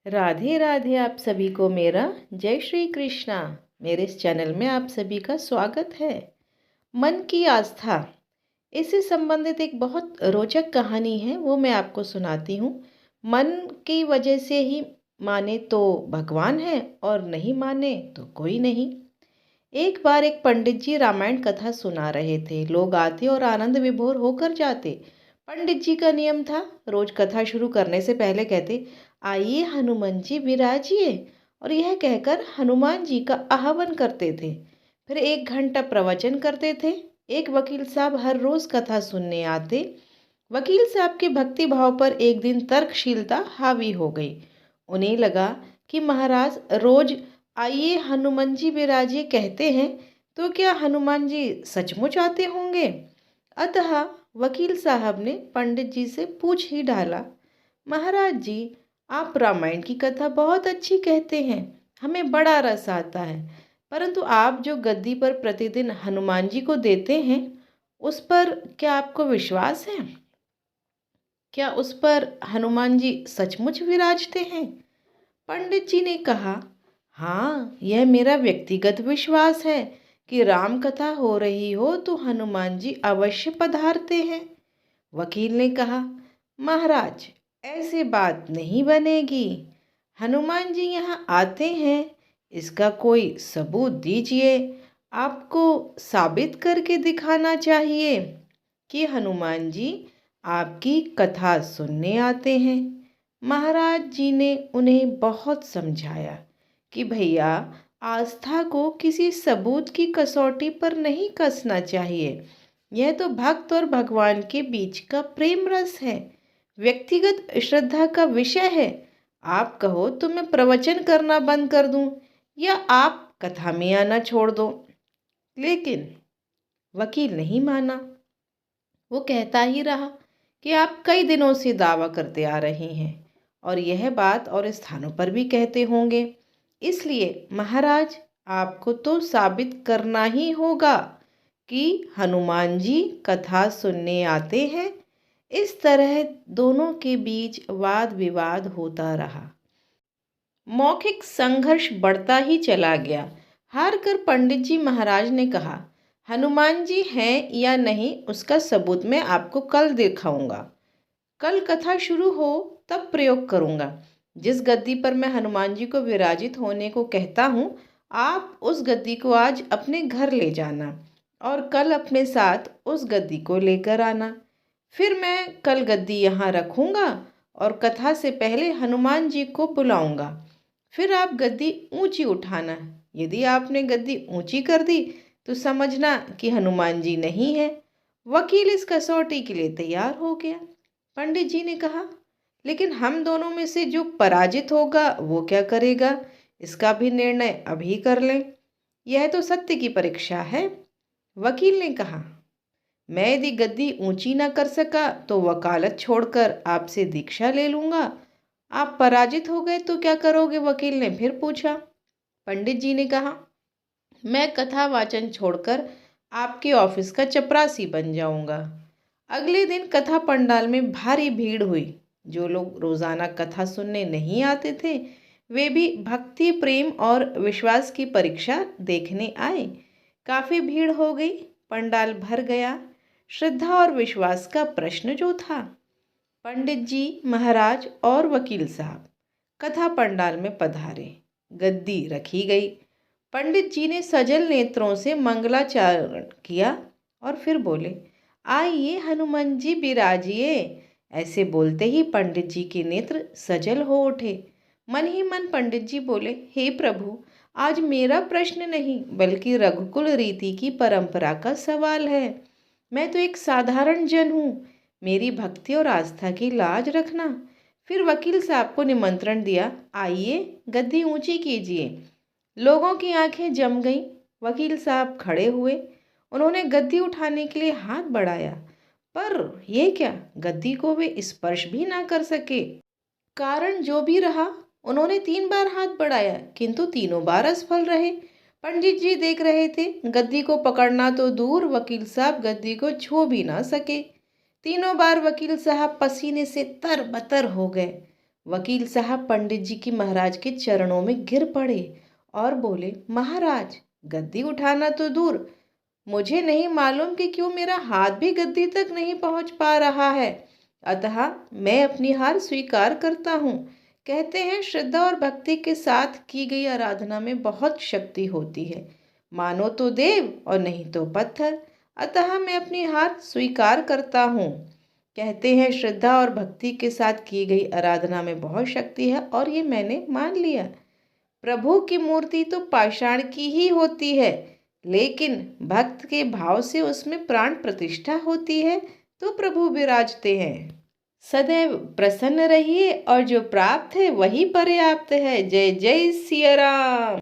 राधे राधे। आप सभी को मेरा जय श्री कृष्णा। मेरे इस चैनल में आप सभी का स्वागत है। मन की आस्था, इससे संबंधित एक बहुत रोचक कहानी है, वो मैं आपको सुनाती हूँ। मन की वजह से ही माने तो भगवान है और नहीं माने तो कोई नहीं। एक बार एक पंडित जी रामायण कथा सुना रहे थे। लोग आते और आनंद विभोर होकर जाते। पंडित जी का नियम था, रोज कथा शुरू करने से पहले कहते, आइए हनुमान जी विराजिए, और यह कहकर हनुमान जी का आह्वान करते थे। फिर 1 घंटा प्रवचन करते थे। एक वकील साहब हर रोज कथा सुनने आते। वकील साहब के भक्ति भाव पर एक दिन तर्कशीलता हावी हो गई। उन्हें लगा कि महाराज रोज आइए हनुमान जी विराजिए कहते हैं, तो क्या हनुमान जी सचमुच आते होंगे? अतः वकील साहब ने पंडित जी से पूछ ही डाला, महाराज जी, आप रामायण की कथा बहुत अच्छी कहते हैं, हमें बड़ा रस आता है, परंतु आप जो गद्दी पर प्रतिदिन हनुमान जी को देते हैं, उस पर क्या आपको विश्वास है? क्या उस पर हनुमान जी सचमुच विराजते हैं? पंडित जी ने कहा, हाँ, यह मेरा व्यक्तिगत विश्वास है कि राम कथा हो रही हो तो हनुमान जी अवश्य पधारते हैं। वकील ने कहा, महाराज, ऐसे बात नहीं बनेगी। हनुमान जी यहाँ आते हैं, इसका कोई सबूत दीजिए। आपको साबित करके दिखाना चाहिए कि हनुमान जी आपकी कथा सुनने आते हैं। महाराज जी ने उन्हें बहुत समझाया कि भैया, आस्था को किसी सबूत की कसौटी पर नहीं कसना चाहिए। यह तो भक्त और भगवान के बीच का प्रेम रस है, व्यक्तिगत श्रद्धा का विषय है। आप कहो तो मैं प्रवचन करना बंद कर दूं, या आप कथा में आना छोड़ दो। लेकिन वकील नहीं माना। वो कहता ही रहा कि आप कई दिनों से दावा करते आ रहे हैं, और यह बात और स्थानों पर भी कहते होंगे। इसलिए महाराज, आपको तो साबित करना ही होगा कि हनुमान जी कथा सुनने आते हैं। इस तरह दोनों के बीच वाद विवाद होता रहा। मौखिक संघर्ष बढ़ता ही चला गया। हार कर पंडित जी महाराज ने कहा, हनुमान जी हैं या नहीं उसका सबूत मैं आपको कल दिखाऊंगा। कल कथा शुरू हो तब प्रयोग करूंगा। जिस गद्दी पर मैं हनुमान जी को विराजित होने को कहता हूँ, आप उस गद्दी को आज अपने घर ले जाना और कल अपने साथ उस गद्दी को लेकर आना। फिर मैं कल गद्दी यहाँ रखूंगा और कथा से पहले हनुमान जी को बुलाऊंगा। फिर आप गद्दी ऊंची उठाना। यदि आपने गद्दी ऊंची कर दी तो समझना कि हनुमान जी नहीं है। वकील इस कसौटी के लिए तैयार हो गया। पंडित जी ने कहा, लेकिन हम दोनों में से जो पराजित होगा वो क्या करेगा? इसका भी निर्णय अभी कर लें। यह तो सत्य की परीक्षा है। वकील ने कहा, मैं यदि गद्दी ऊंची ना कर सका तो वकालत छोड़कर आपसे दीक्षा ले लूंगा। आप पराजित हो गए तो क्या करोगे? वकील ने फिर पूछा। पंडित जी ने कहा, मैं कथा वाचन छोड़कर आपके ऑफिस का चपरासी बन जाऊंगा। अगले दिन कथा पंडाल में भारी भीड़ हुई। जो लोग रोजाना कथा सुनने नहीं आते थे, वे भी भक्ति, प्रेम और विश्वास की परीक्षा देखने आए। काफी भीड़ हो गई, पंडाल भर गया। श्रद्धा और विश्वास का प्रश्न जो था। पंडित जी महाराज और वकील साहब कथा पंडाल में पधारे। गद्दी रखी गई। पंडित जी ने सजल नेत्रों से मंगलाचरण किया और फिर बोले, आइए हनुमान जी विराजिए। ऐसे बोलते ही पंडित जी के नेत्र सजल हो उठे। मन ही मन पंडित जी बोले, हे प्रभु, आज मेरा प्रश्न नहीं बल्कि रघुकुल रीति की परंपरा का सवाल है। मैं तो एक साधारण जन हूँ, मेरी भक्ति और आस्था की लाज रखना। फिर वकील साहब को निमंत्रण दिया, आइए गद्दी ऊंची कीजिए। लोगों की आंखें जम गईं। वकील साहब खड़े हुए। उन्होंने गद्दी उठाने के लिए हाथ बढ़ाया, पर यह क्या, गद्दी को वे स्पर्श भी ना कर सके। कारण जो भी रहा, उन्होंने 3 बार हाथ बढ़ाया, किंतु तीनों बार असफल रहे। पंडित जी देख रहे थे। गद्दी को पकड़ना तो दूर, वकील साहब गद्दी को छू भी ना सके। तीनों बार वकील साहब पसीने से तरबतर हो गए। वकील साहब पंडित जी की महाराज के चरणों में गिर पड़े और बोले, महाराज, गद्दी उठाना तो दूर, मुझे नहीं मालूम कि क्यों मेरा हाथ भी गद्दी तक नहीं पहुंच पा रहा है, अतः मैं अपनी हार स्वीकार करता हूँ। कहते हैं श्रद्धा और भक्ति के साथ की गई आराधना में बहुत शक्ति होती है, मानो तो देव और नहीं तो पत्थर, अतः मैं अपनी हार स्वीकार करता हूँ। कहते हैं श्रद्धा और भक्ति के साथ की गई आराधना में बहुत शक्ति है और ये मैंने मान लिया। प्रभु की मूर्ति तो पाषाण की ही होती है, लेकिन भक्त के भाव से उसमें प्राण प्रतिष्ठा होती है तो प्रभु विराजते हैं। सदैव प्रसन्न रहिए और जो प्राप्त है वही पर्याप्त है। जय जय सिया राम।